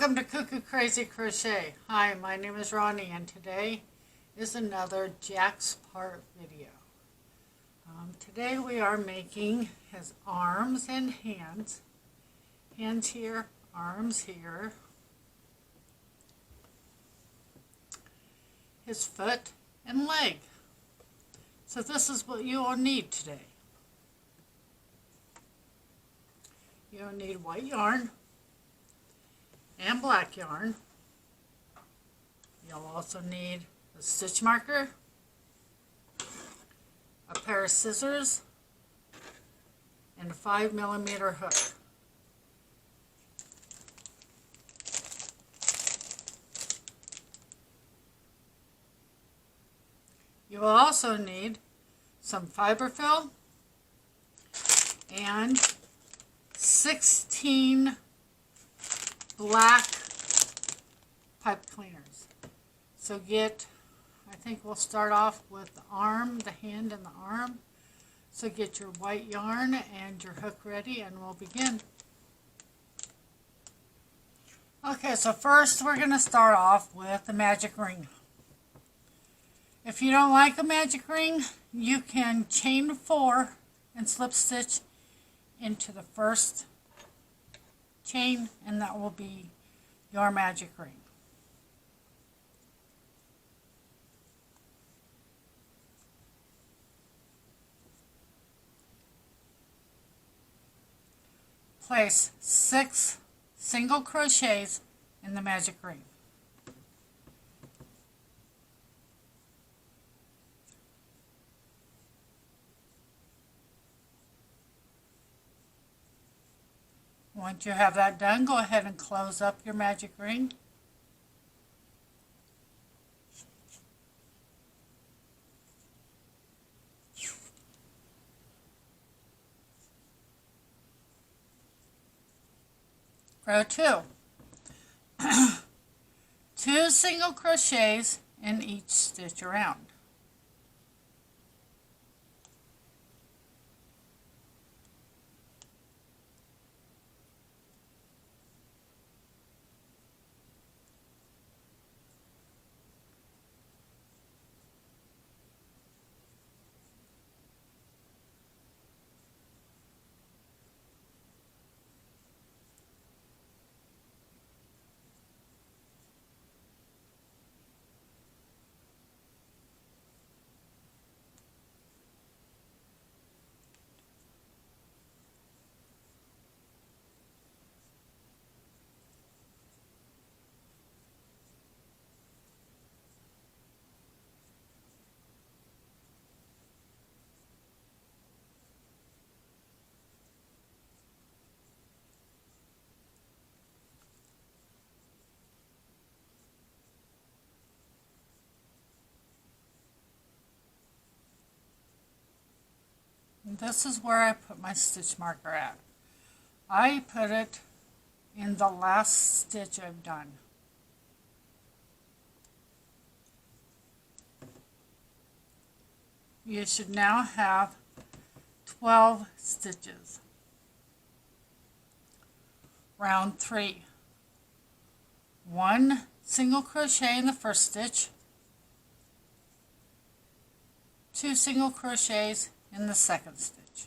Welcome to Cuckoo Crazy Crochet. Hi, my name is Ronnie and today is another Jack's part video. Today we are making his arms and hands. Hands here, arms here. His foot and leg. So this is what you will need today. You'll need white yarn and black yarn. You'll also need a stitch marker, a pair of scissors, and a 5mm hook. You will also need some fiberfill and 16 black pipe cleaners. So I think we'll start off with the arm, the hand and the arm. So get your white yarn and your hook ready and we'll begin. Okay, so first we're going to start off with the magic ring. If you don't like a magic ring, you can chain 4 and slip stitch into the first chain, and that will be your magic ring. Place 6 single crochets in the magic ring. Once you have that done, go ahead and close up your magic ring. Row 2. 2 single crochets in each stitch around. This is where I put my stitch marker at. I put it in the last stitch I've done. You should now have 12 stitches. Round 3. 1 single crochet in the first stitch, 2 single crochets in the second stitch,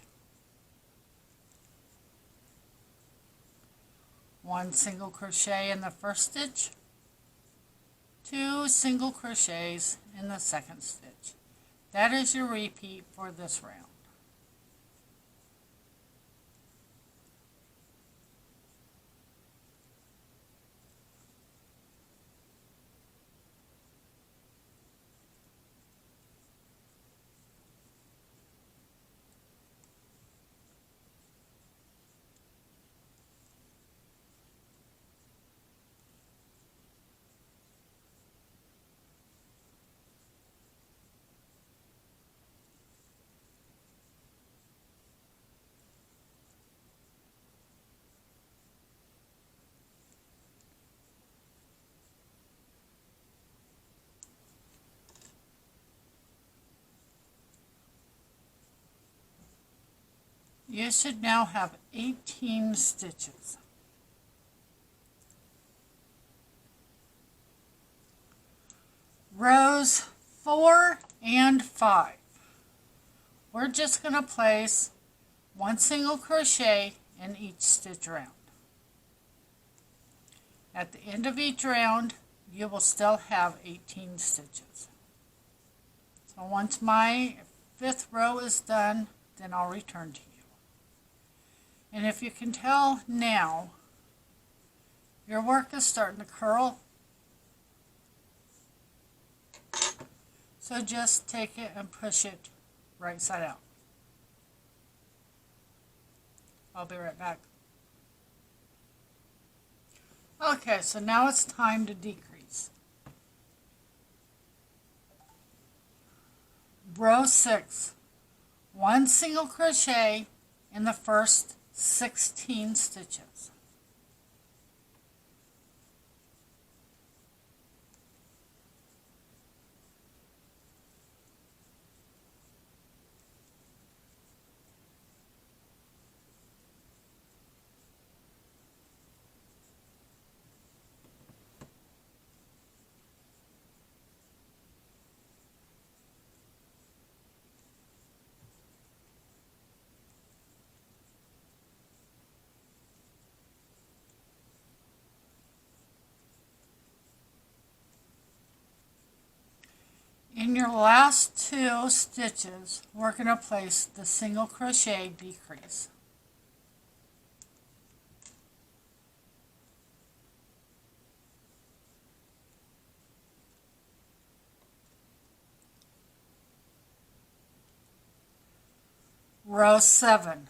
1 single crochet in the first stitch, 2 single crochets in the second stitch. That is your repeat for this round. You should now have 18 stitches. rows 4 and 5. We're just going to place 1 single crochet in each stitch round. At the end of each round, you will still have 18 stitches. So once my 5th row is done, then I'll return to you. And if you can tell now, your work is starting to curl. So just take it and push it right side out. I'll be right back. Okay, so now it's time to decrease. Row 6, 1 single crochet in the first 16 stitches. In your last 2 stitches, we're going to place the single crochet decrease. Row 7.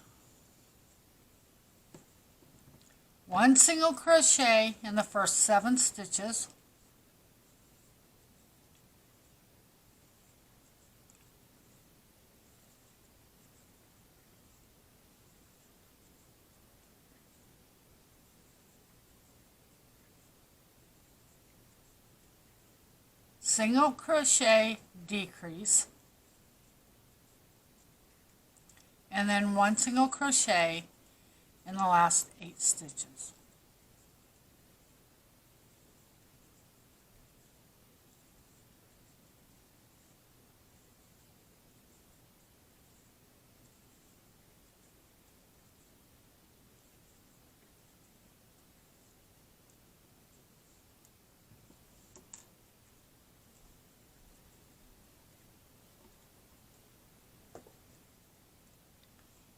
1 single crochet in the first 7 stitches. Single crochet decrease, and then 1 single crochet in the last 8 stitches.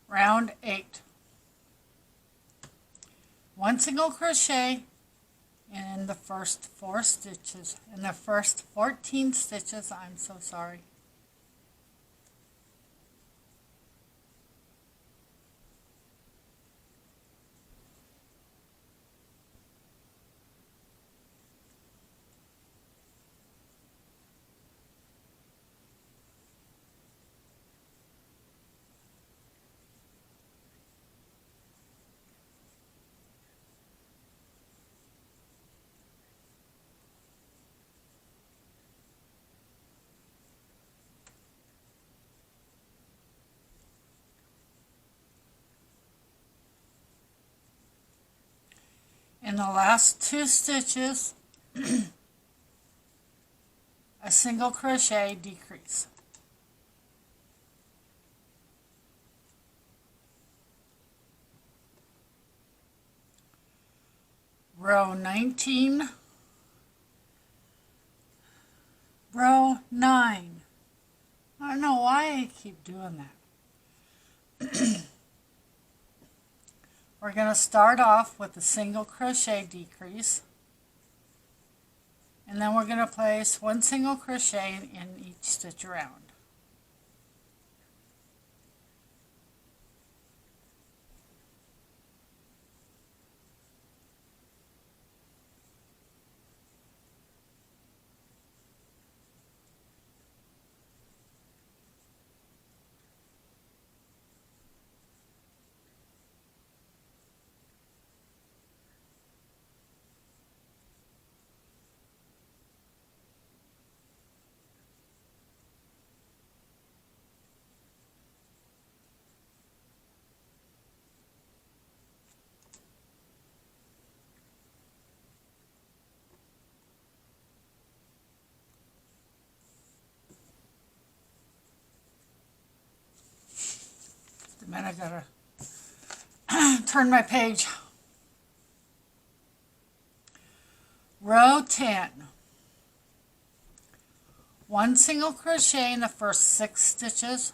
Round 8. 1 single crochet in the first 4 stitches, in the first 14 stitches, I'm so sorry. In the last 2 stitches, a single crochet decrease. Row 19, row 9. I don't know why I keep doing that. We're going to start off with a single crochet decrease, and then we're going to place 1 single crochet in each stitch around. Man, I gotta turn my page. Row 10. 1 single crochet in the first 6 stitches.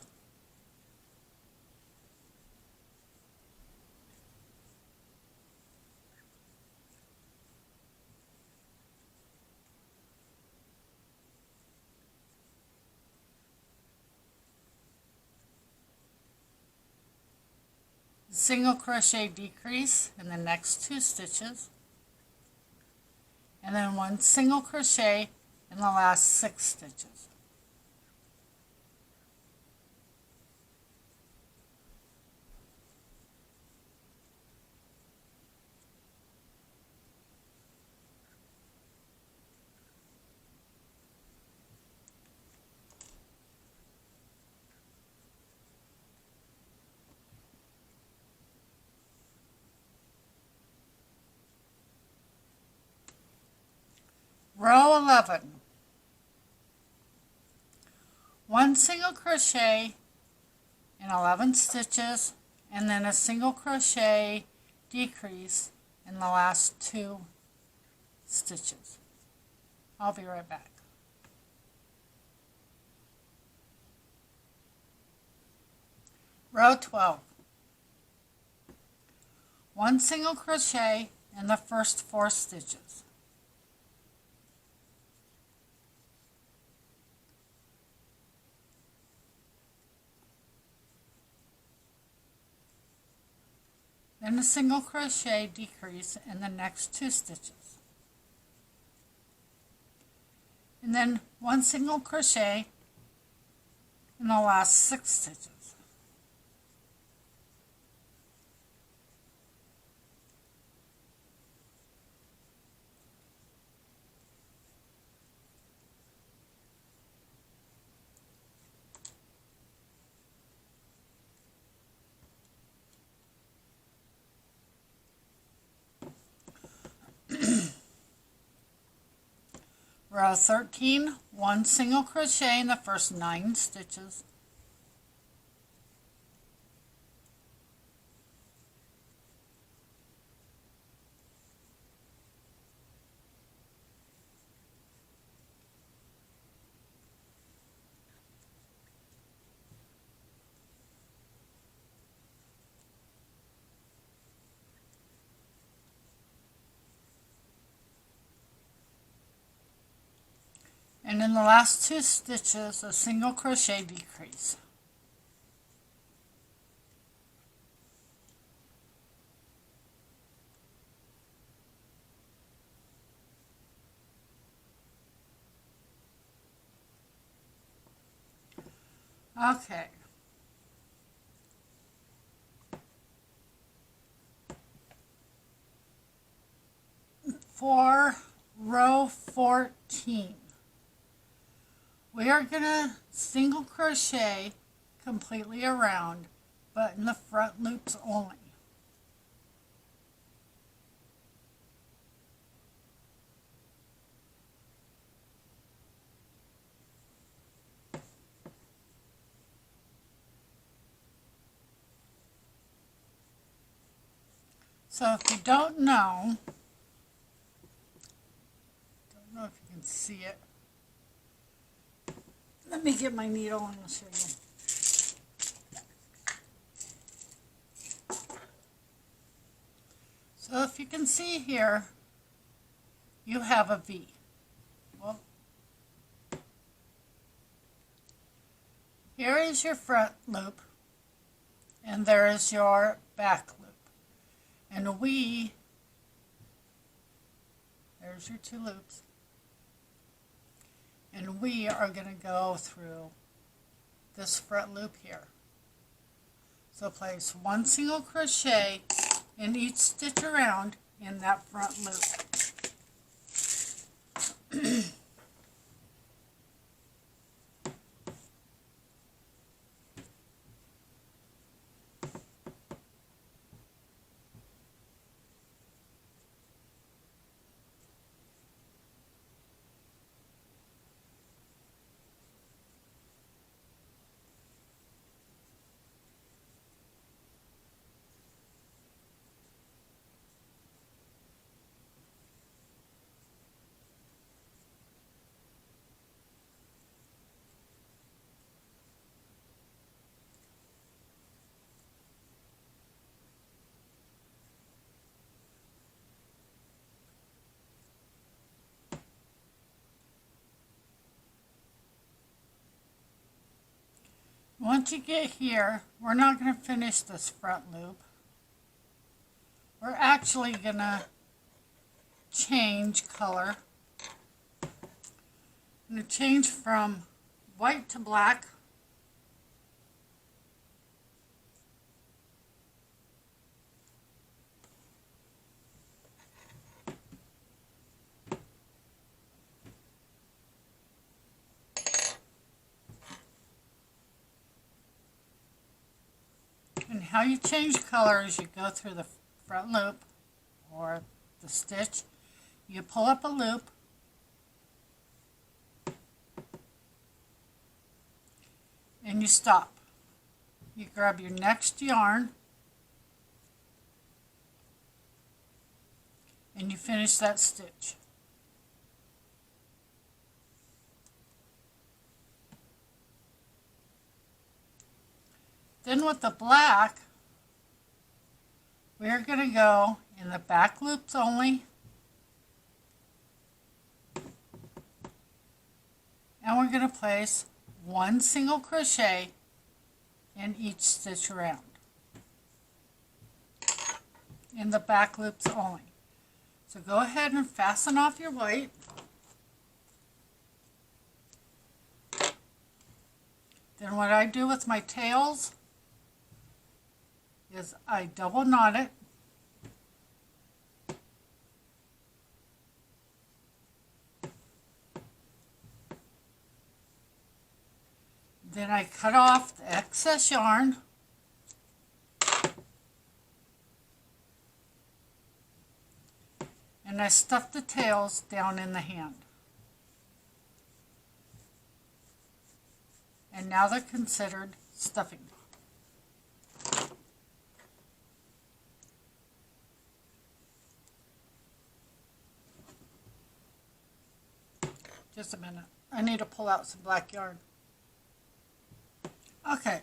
Single crochet decrease in the next 2 stitches, and then 1 single crochet in the last 6 stitches. Row 11. 1 single crochet in 11 stitches, and then a single crochet decrease in the last 2 stitches. I'll be right back. Row 12. 1 single crochet in the first 4 stitches. Then a single crochet decrease in the next 2 stitches. And then 1 single crochet in the last 6 stitches. Row 13, 1 single crochet in the first 9 stitches. And in the last 2 stitches, a single crochet decrease. Okay. For row 14. We are going to single crochet completely around, but in the front loops only. So if you don't know if you can see it. Let me get my needle and I'll show you. So if you can see here, you have a V. Well, here is your front loop, and there is your back loop. And there's your 2 loops. And we are going to go through this front loop here. So place 1 single crochet in each stitch around in that front loop. once you get here, we're not going to finish this front loop. We're actually going to change color. I'm going to change from white to black. And how you change color is you go through the front loop or the stitch, you pull up a loop, and you stop. You grab your next yarn and you finish that stitch. Then with the black, we're going to go in the back loops only, and we're going to place one single crochet in each stitch around in the back loops only. So go ahead and fasten off your white. Then what I do with my tails is I double knot it, then I cut off the excess yarn, and I stuff the tails down in the hand. And now they're considered stuffing. Just a minute. I need to pull out some black yarn. Okay.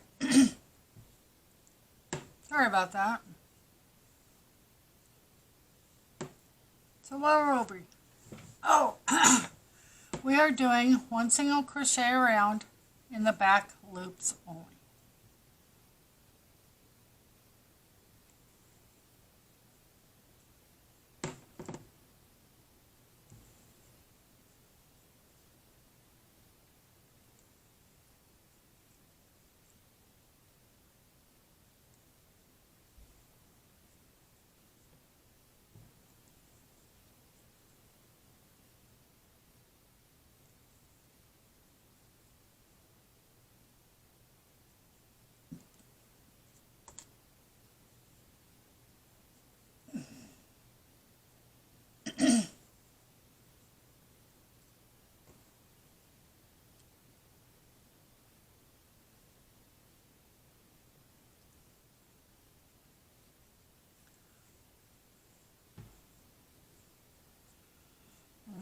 Sorry about that. So while we're over, we are doing one single crochet around in the back loops only.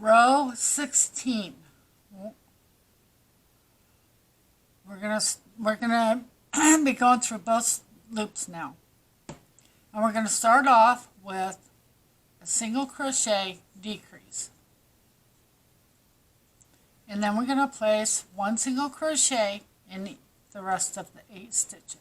Row 16. We're gonna be going through both loops now, and we're going to start off with a single crochet decrease, and then we're going to place one single crochet in the rest of the 8 stitches.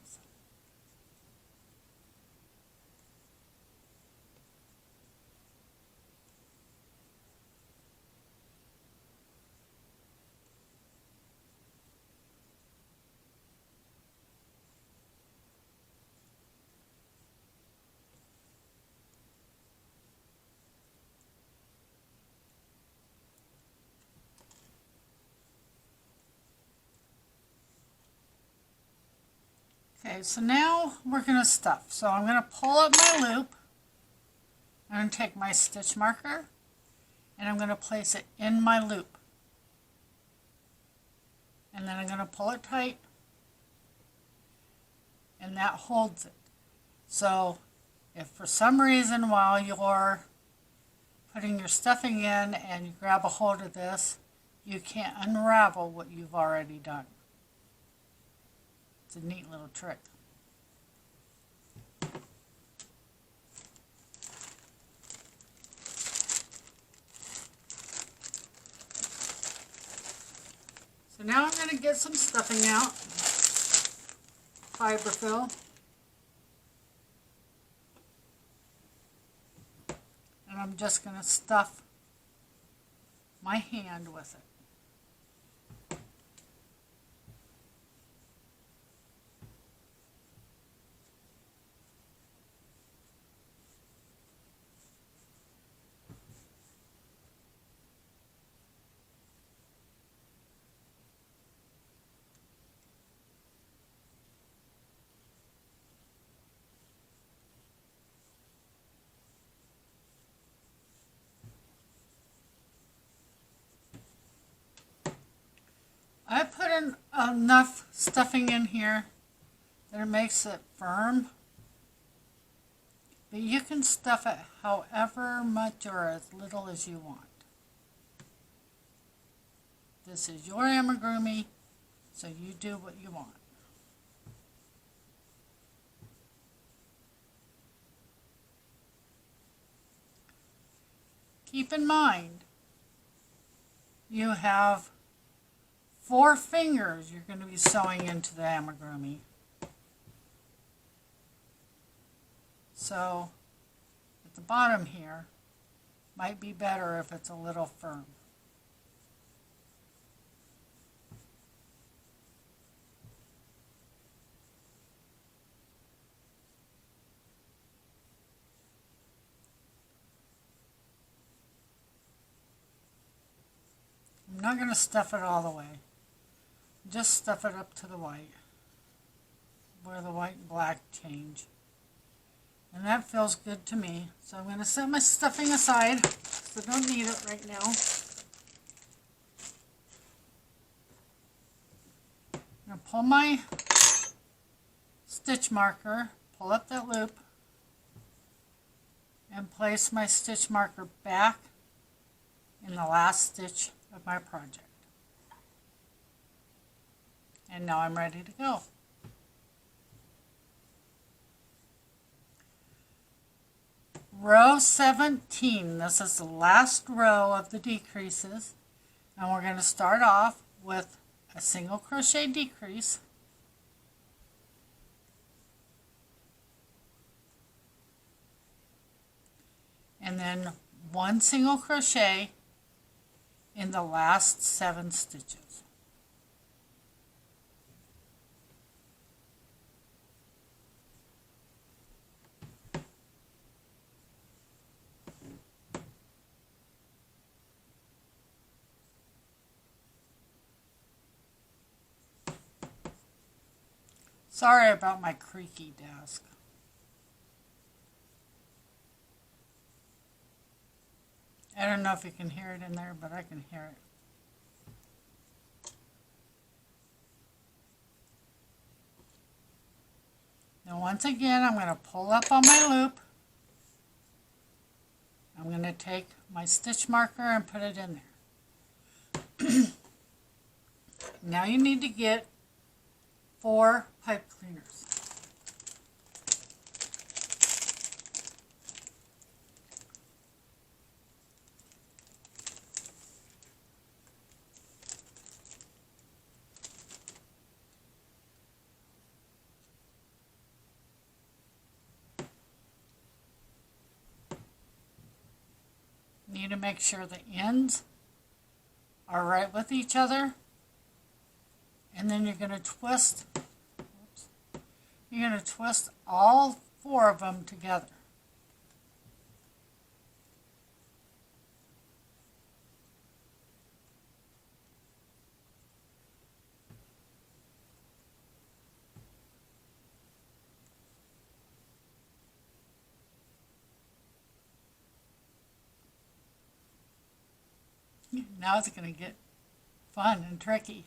Okay, so now we're going to stuff. So I'm going to pull up my loop. I'm going to take my stitch marker and I'm going to place it in my loop. And then I'm going to pull it tight, and that holds it. So if for some reason while you're putting your stuffing in and you grab a hold of this, you can't unravel what you've already done. It's a neat little trick. So now I'm going to get some stuffing out. fiber fill. And I'm just going to stuff my hand with it. I put in enough stuffing in here that it makes it firm, but you can stuff it however much or as little as you want. This is your amigurumi, so you do what you want. Keep in mind, you have 4 fingers you're going to be sewing into the amigurumi. So at the bottom here, might be better if it's a little firm. I'm not going to stuff it all the way. Just stuff it up to the white, where the white and black change. And that feels good to me. So I'm going to set my stuffing aside, so I don't need it right now. I'm going to pull my stitch marker, pull up that loop, and place my stitch marker back in the last stitch of my project. And now I'm ready to go. Row 17, this is the last row of the decreases, and we're going to start off with a single crochet decrease, and then 1 single crochet in the last 7 stitches. Sorry about my creaky desk. I don't know if you can hear it in there, but I can hear it. Now once again, I'm going to pull up on my loop. I'm going to take my stitch marker and put it in there. Now you need to get 4 pipe cleaners. Need to make sure the ends are right with each other, and then you're going to twist. You're going to twist all 4 of them together. Now it's going to get fun and tricky.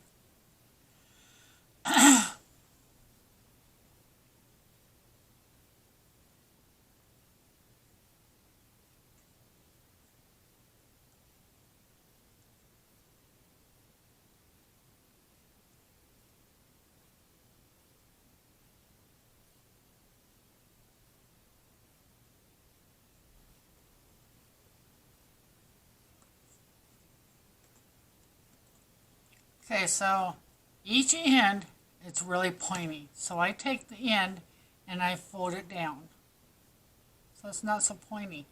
Okay, so each end it's really pointy. So I take the end and I fold it down. So it's not so pointy.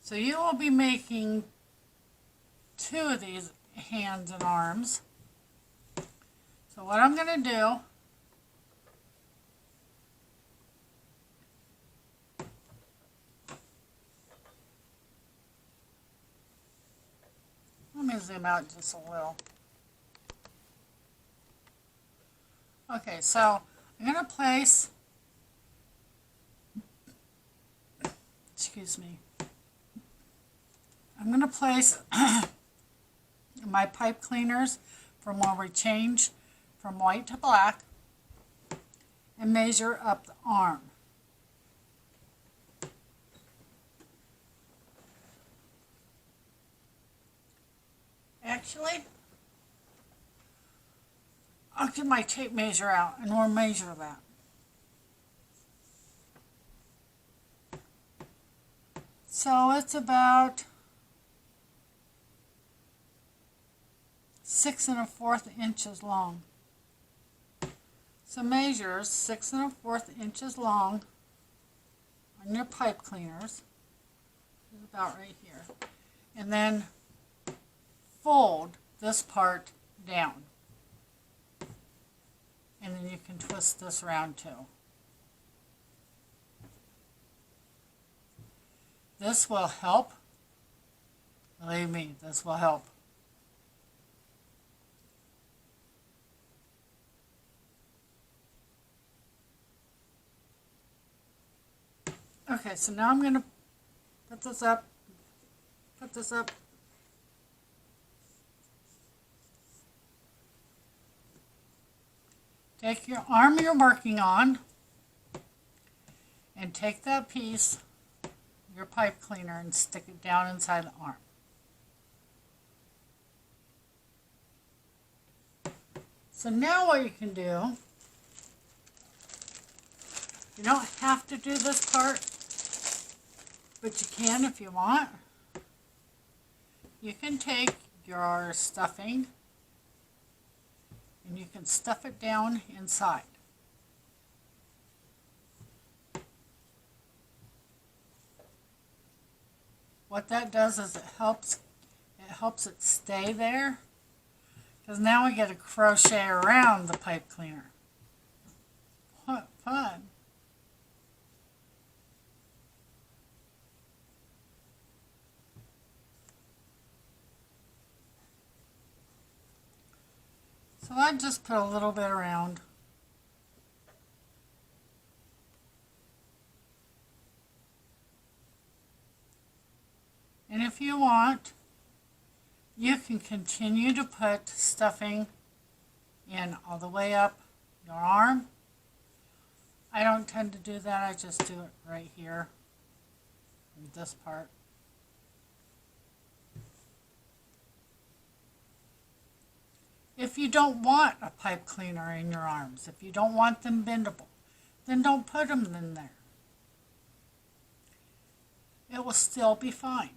So you will be making 2 of these hands and arms. So what I'm going to do, let me zoom out just a little. Okay, so I'm going to place, excuse me, I'm going to place my pipe cleaners from where we change from white to black and measure up the arm. Actually, I'll get my tape measure out and we'll measure that. So it's about 6 1/4 inches long. So measure 6 1/4 inches long on your pipe cleaners. It's about right here. And then fold this part down. And then you can twist this around too. This will help. Believe me, this will help. Okay, so now I'm going to put this up, Take your arm you're working on and take that piece, your pipe cleaner, and stick it down inside the arm. So now what you can do, you don't have to do this part, but you can if you want. You can take your stuffing and you can stuff it down inside. What that does is it helps it stay there, because now we get to crochet around the pipe cleaner. What fun! So I just put a little bit around. And if you want, you can continue to put stuffing in all the way up your arm. I don't tend to do that, I just do it right here in this part. If you don't want a pipe cleaner in your arms, if you don't want them bendable, then don't put them in there. It will still be fine.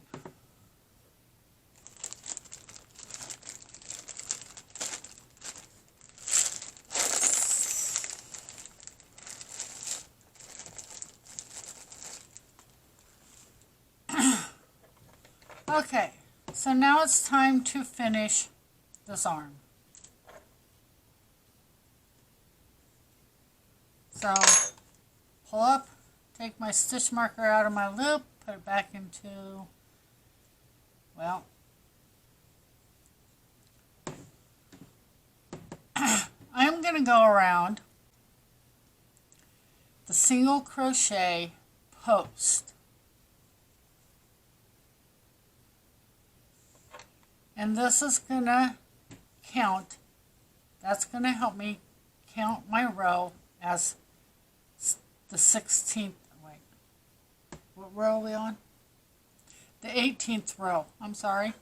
Okay, so now it's time to finish this arm. So, pull up, take my stitch marker out of my loop, put it back into, well, I'm going to go around the single crochet post. And this is going to count, that's going to help me count my row as the 16th, wait, what row are we on? The 18th row, I'm sorry.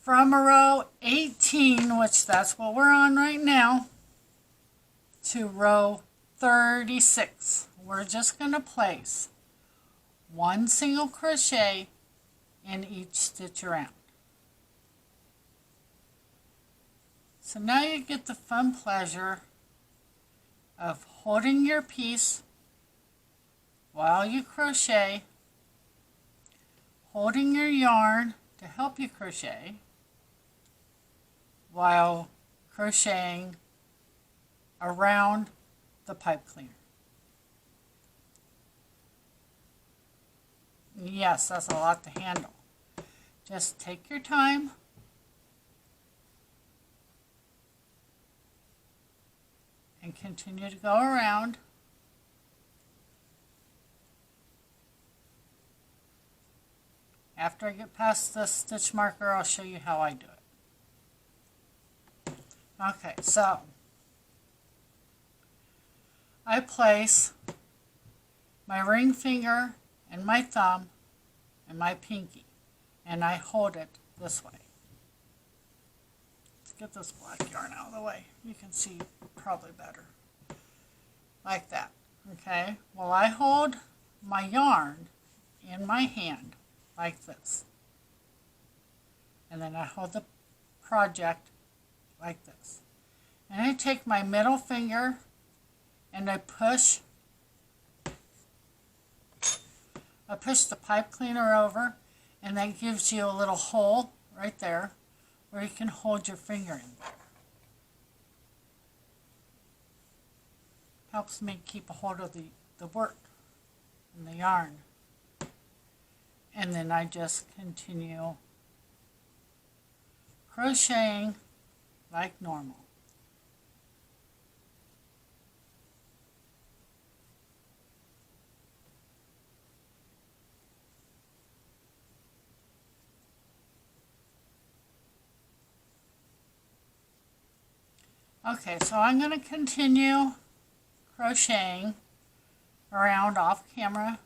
from row 18, which that's what we're on right now, to row 36. We're just going to place one single crochet in each stitch around. So now you get the fun pleasure of holding your piece while you crochet, holding your yarn to help you crochet while crocheting around the pipe cleaner. Yes, that's a lot to handle. Just take your time. And continue to go around. After I get past the stitch marker, I'll show you how I do it. Okay, so I place my ring finger and my thumb and my pinky, and I hold it this way. Let's get this black yarn out of the way. You can see probably better. Like that. Okay? Well, I hold my yarn in my hand like this. And then I hold the project like this. And I take my middle finger and I push the pipe cleaner over, and that gives you a little hole right there where you can hold your finger in there. Helps me keep a hold of the work and the yarn. And then I just continue crocheting like normal. Okay, so I'm going to continue crocheting around off camera.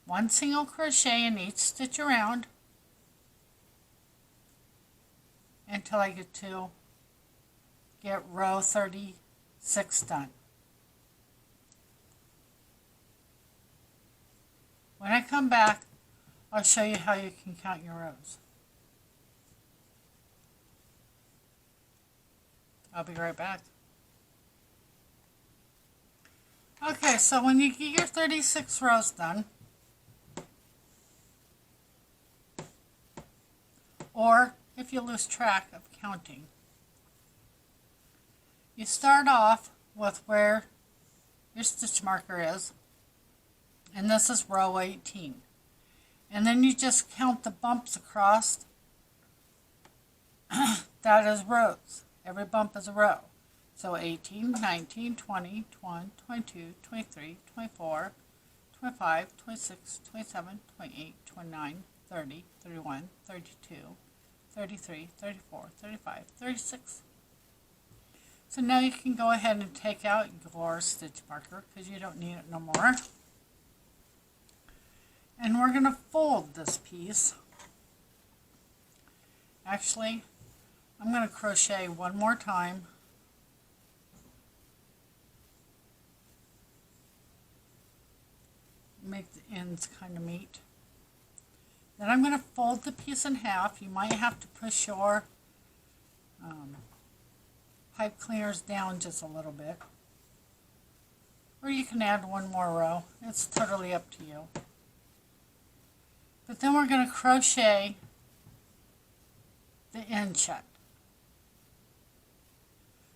One single crochet in each stitch around until I get row 36 done. When I come back, I'll show you how you can count your rows. I'll be right back. Okay, so when you get your 36 rows done, or if you lose track of counting, you start off with where your stitch marker is, and this is row 18. And then you just count the bumps across. That is rows. Every bump is a row. So 18, 19, 20, 21, 22, 23, 24, 25, 26, 27, 28, 29, 30, 31, 32, 33, 34, 35, 36. So now you can go ahead and take out your stitch marker because you don't need it no more. And we're going to fold this piece. Actually, I'm going to crochet one more time. Make the ends kind of meet. Then I'm going to fold the piece in half. You might have to push your pipe cleaners down just a little bit. Or you can add one more row. It's totally up to you. But then we're going to crochet the end shut.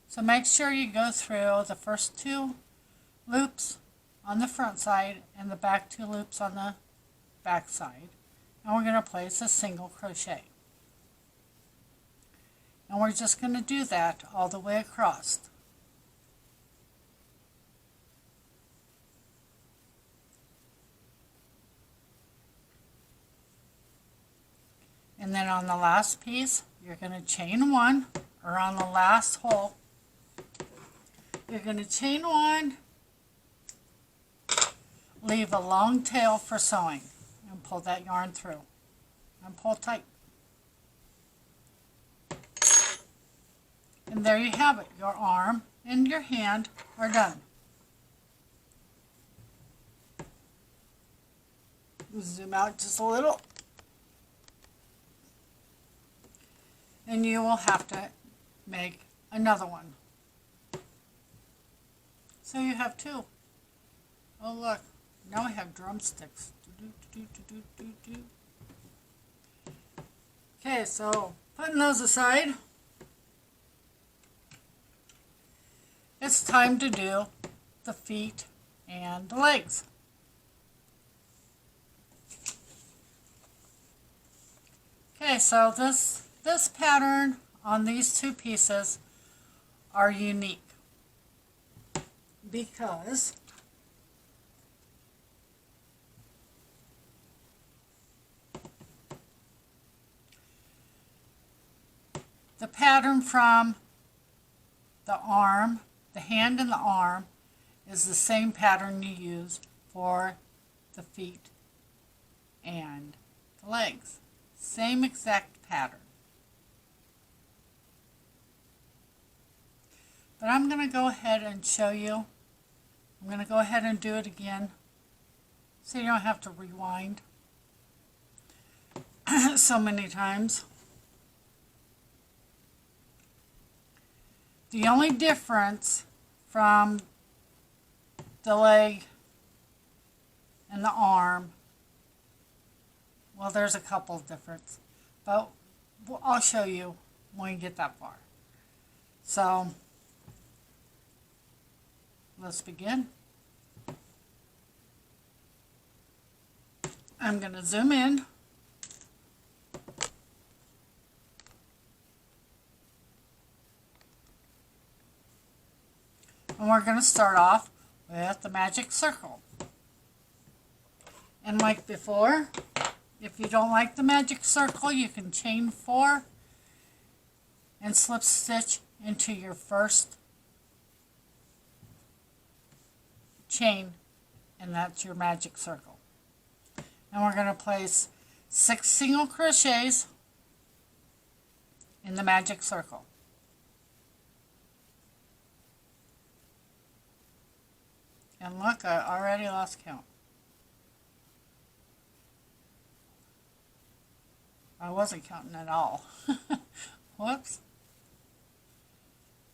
So make sure you go through the first 2 loops on the front side and the back 2 loops on the back side. And we're going to place a single crochet. And we're just going to do that all the way across. And then on the last piece, you're going to chain 1, or on the last hole, you're going to chain 1, leave a long tail for sewing, and pull pull that yarn through and pull tight. And there you have it. Your arm and your hand are done. Zoom out just a little. And you will have to make another one. So you have two. Oh look, now we have drumsticks. Okay, so putting those aside, it's time to do the feet and the legs. Okay, so this pattern on these two pieces are unique because the pattern from the arm, the hand and the arm, is the same pattern you use for the feet and the legs. Same exact pattern. But I'm going to go ahead and show you. I'm going to go ahead and do it again so you don't have to rewind so many times. The only difference from the leg and the arm, well, there's a couple of differences, but I'll show you when we get that far. So let's begin. I'm going to zoom in. And we're going to start off with the magic circle. And like before, if you don't like the magic circle, you can chain 4 and slip stitch into your first chain, and that's your magic circle. And we're going to place 6 single crochets in the magic circle. And look, I already lost count. I wasn't counting at all. Whoops.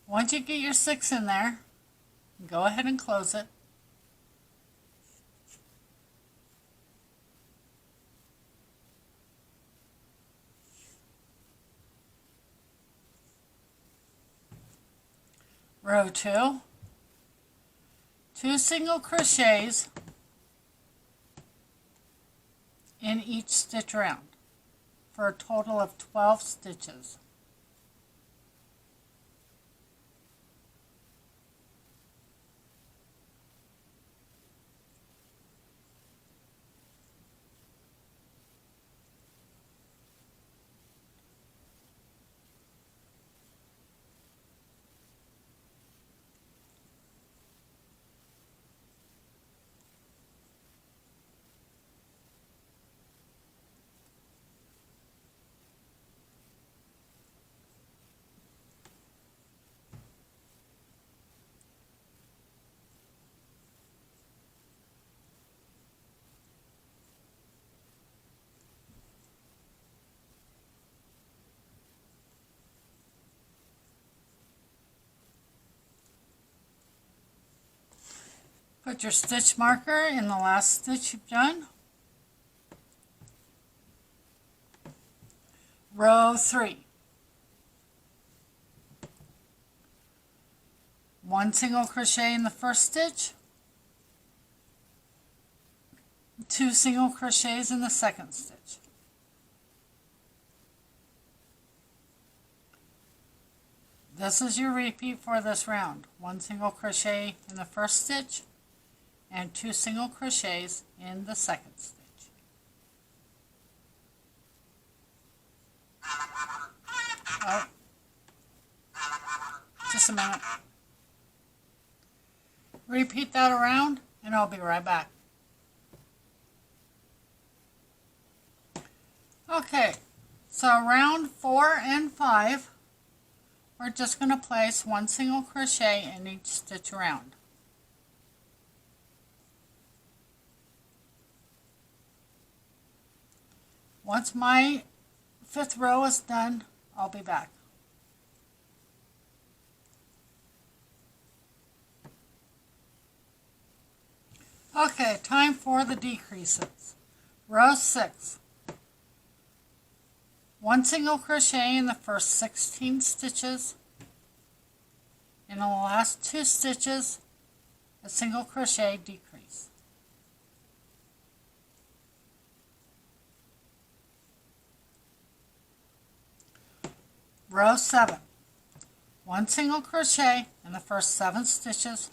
Once you get your 6 in there, go ahead and close it. Row 2. 2 single crochets in each stitch round for a total of 12 stitches. Put your stitch marker in the last stitch you've done. Row 3. 1 single crochet in the first stitch, 2 single crochets in the second stitch. This is your repeat for this round. 1 single crochet in the first stitch and 2 single crochets in the second stitch. Oh, just a minute. Repeat that around and I'll be right back. Okay, so round 4 and 5, we're just going to place 1 single crochet in each stitch around. Once my 5th row is done, I'll be back. Okay, time for the decreases. Row 6. 1 single crochet in the first 16 stitches. In the last 2 stitches, a single crochet decrease. Row 7. 1 single crochet in the first 7 stitches.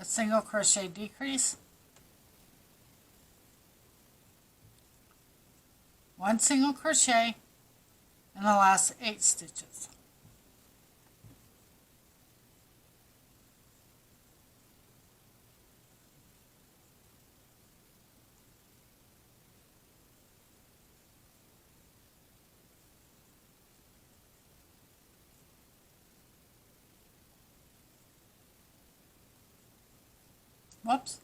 A single crochet decrease, 1 single crochet in the last 8 stitches. Whoops.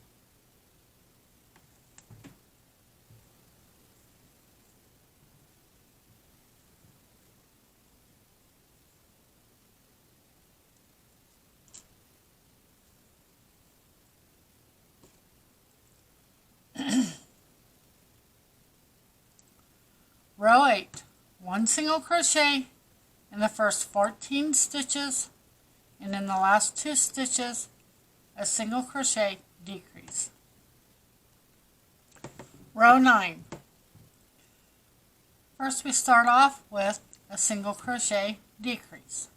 Row 8. 1 single crochet in the first 14 stitches, and in the last 2 stitches, a single crochet decrease. Row 9. First we start off with a single crochet decrease.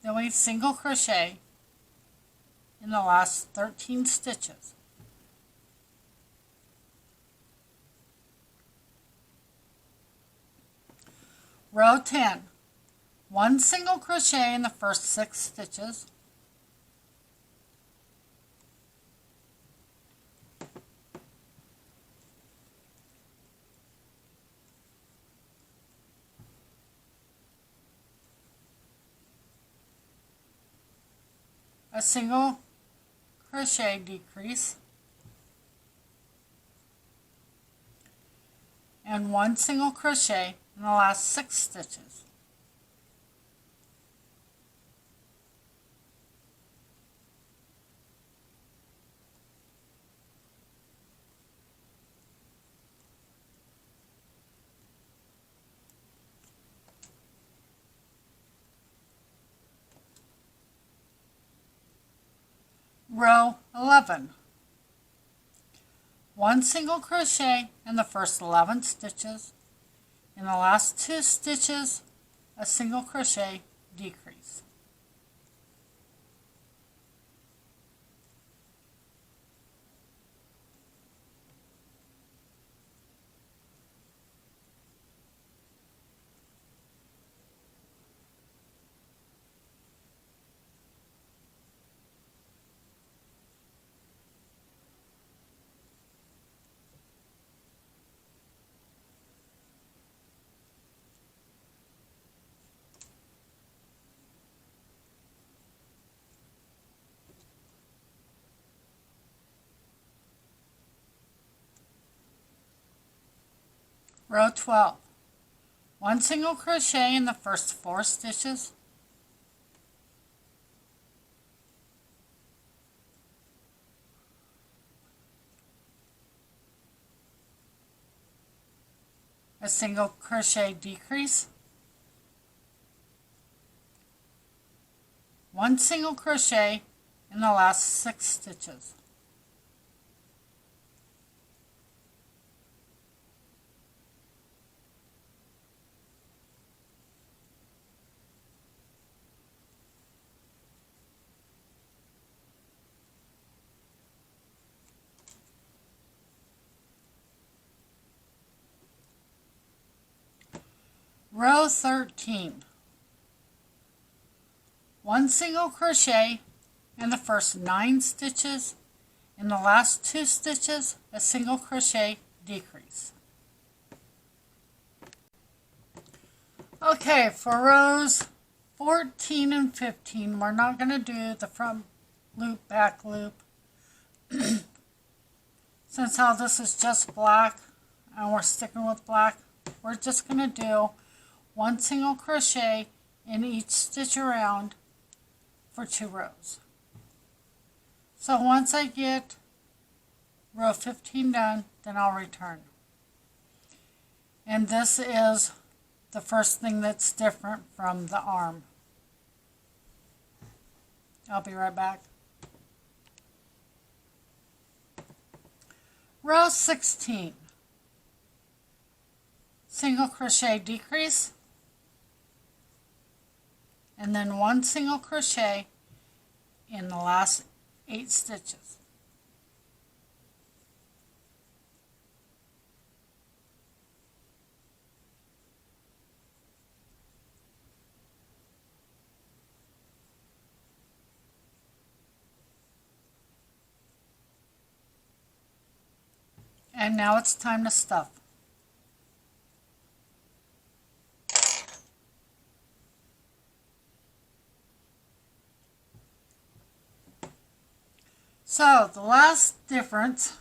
Then we single crochet in the last 13 stitches. Row 10. 1 single crochet in the first 6 stitches. A single crochet decrease, and 1 single crochet in the last 6 stitches. Row 11. 1 single crochet in the first 11 stitches. In the last 2 stitches, a single crochet decrease. Row 12. 1 single crochet in the first 4 stitches. A single crochet decrease. 1 single crochet in the last 6 stitches. Row 13. 1 single crochet in the first 9 stitches. In the last 2 stitches, a single crochet decrease. Okay, for rows 14 and 15, we're not going to do the front loop, back loop. Since how this is just black and we're sticking with black, we're just going to do 1 single crochet in each stitch around for 2 rows. So once I get row 15 done, then I'll return. And this is the first thing that's different from the arm. I'll be right back. Row 16. Single crochet decrease, and then 1 single crochet in the last 8 stitches. And now it's time to stuff. So the last difference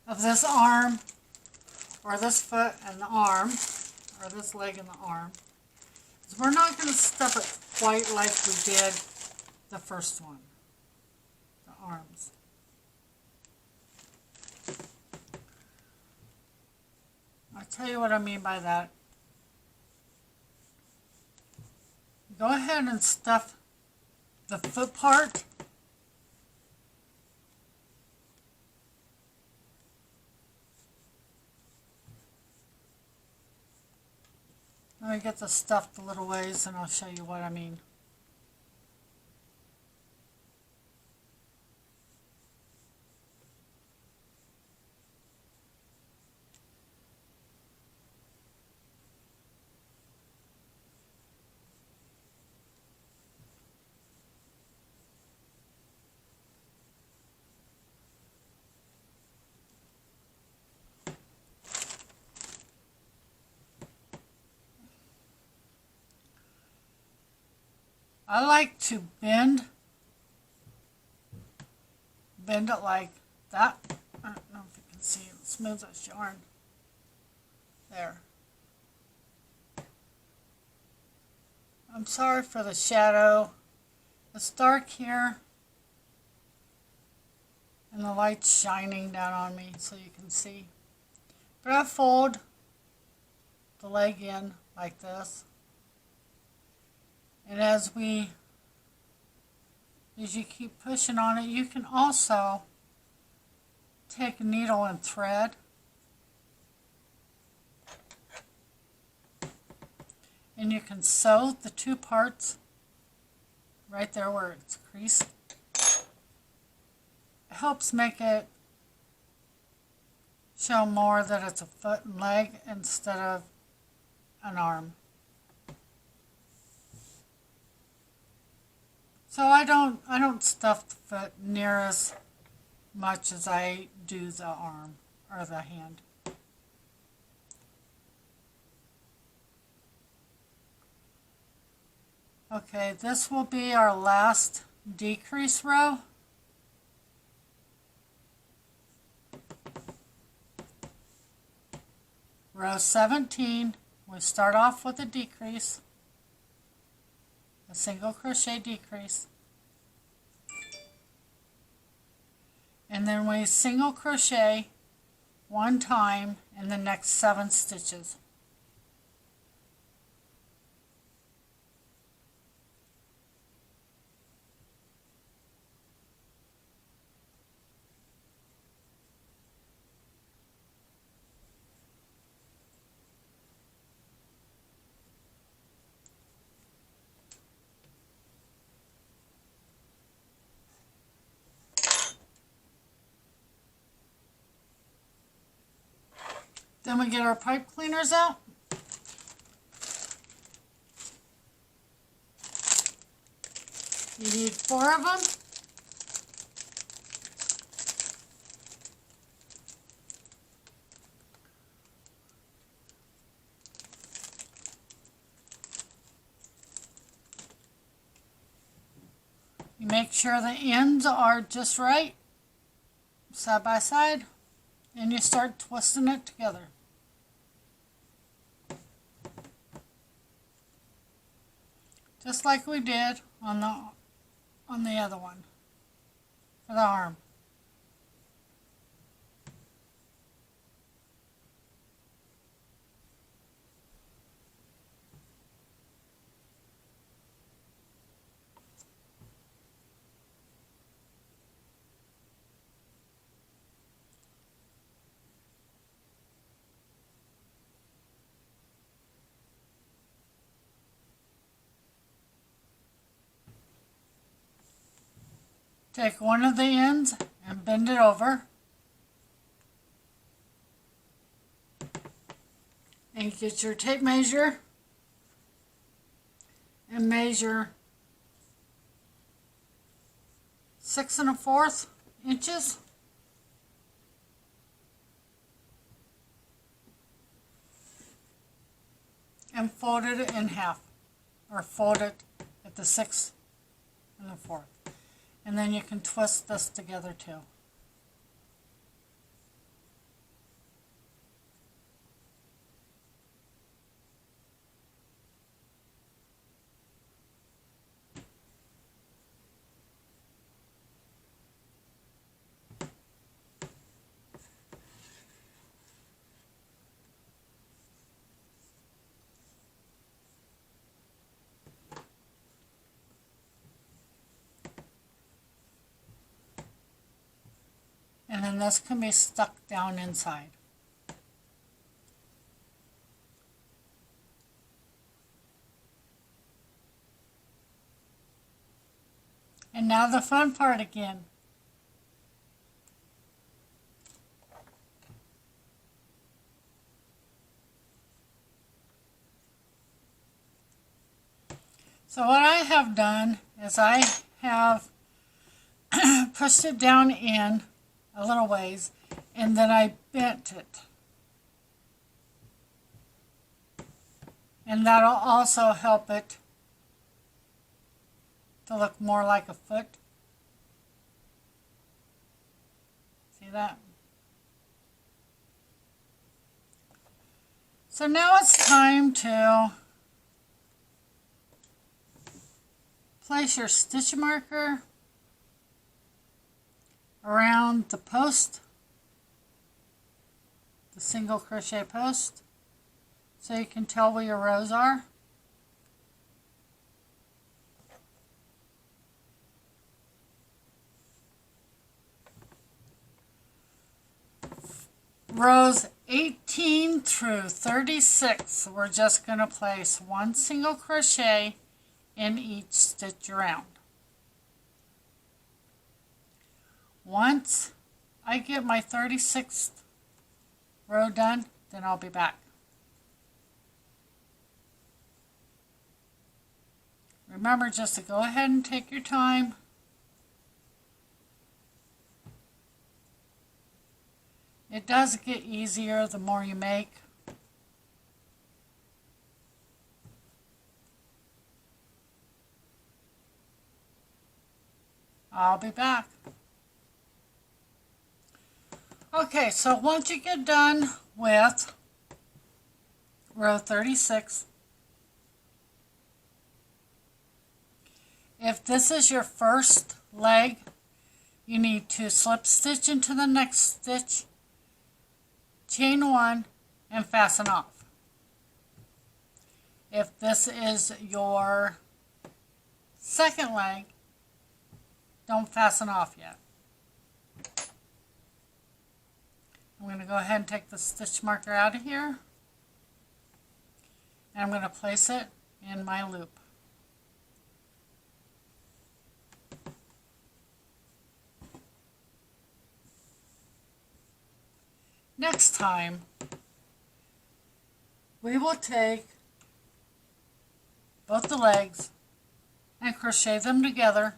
of this arm, or this foot and the arm, or this leg and the arm, is we're not going to stuff it quite like we did the first one, the arms. I'll tell you what I mean by that. Go ahead and stuff the foot part Let me get this stuffed a little ways and I'll show you what I mean. I like to bend it like that. I don't know if you can see it. Smooth as yarn. There. I'm sorry for the shadow. It's dark here and the light's shining down on me so you can see. But I fold the leg in like this. And as you keep pushing on it, you can also take a needle and thread. And you can sew the two parts right there where it's creased. It helps make it show more that it's a foot and leg instead of an arm. So I don't stuff the foot near as much as I do the arm or the hand. Okay, this will be our last decrease row. Row 17, we start off with a decrease. A single crochet decrease, and then we single crochet one time in the next 7 stitches. Then we get our pipe cleaners out You need 4 of them. You make sure the ends are just right, side by side, and you start twisting it together. Just like we did on the other one for the arm. Take one of the ends and bend it over. And get your tape measure and measure 6 1/4 inches. And fold it in half, or fold it at the 6 1/4. And then you can twist this together too. And then this can be stuck down inside. And now the fun part again. So what I have done is I have pushed it down in a little ways, and then I bent it. And that'll also help it to look more like a foot. See that? So now it's time to place your stitch marker around the post, the single crochet post, so you can tell where your rows are. Rows 18 through 36, we're just going to place 1 single crochet in each stitch around. Once I get my 36th row done, then I'll be back. Remember just to go ahead and take your time. It does get easier the more you make. I'll be back. Okay, so once you get done with row 36, if this is your first leg, you need to slip stitch into the next stitch, chain 1, and fasten off. If this is your second leg, don't fasten off yet. I'm going to go ahead and take the stitch marker out of here, and I'm going to place it in my loop. Next time, we will take both the legs and crochet them together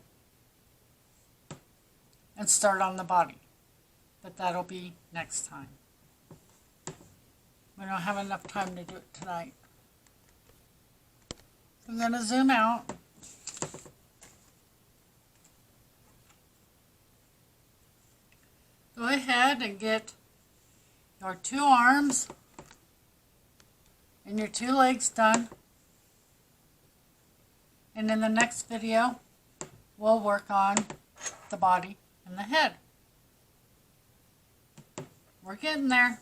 and start on the body. But that'll be next time. We don't have enough time to do it tonight. I'm going to zoom out. Go ahead and get your 2 arms and your 2 legs done. And in the next video, we'll work on the body and the head. We're getting there.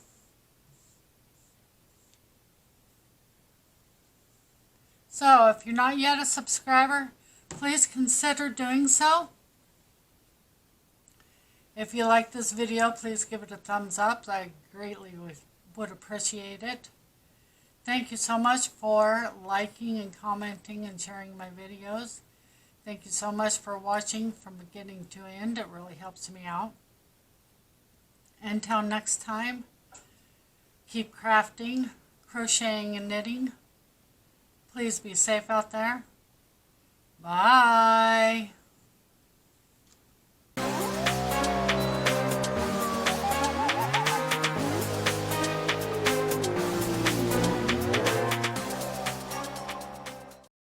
So if you're not yet a subscriber, please consider doing so. If you like this video, please give it a thumbs up. I greatly would appreciate it. Thank you so much for liking and commenting and sharing my videos. Thank you so much for watching from beginning to end. It really helps me out. Until next time, keep crafting, crocheting, and knitting. Please be safe out there. Bye.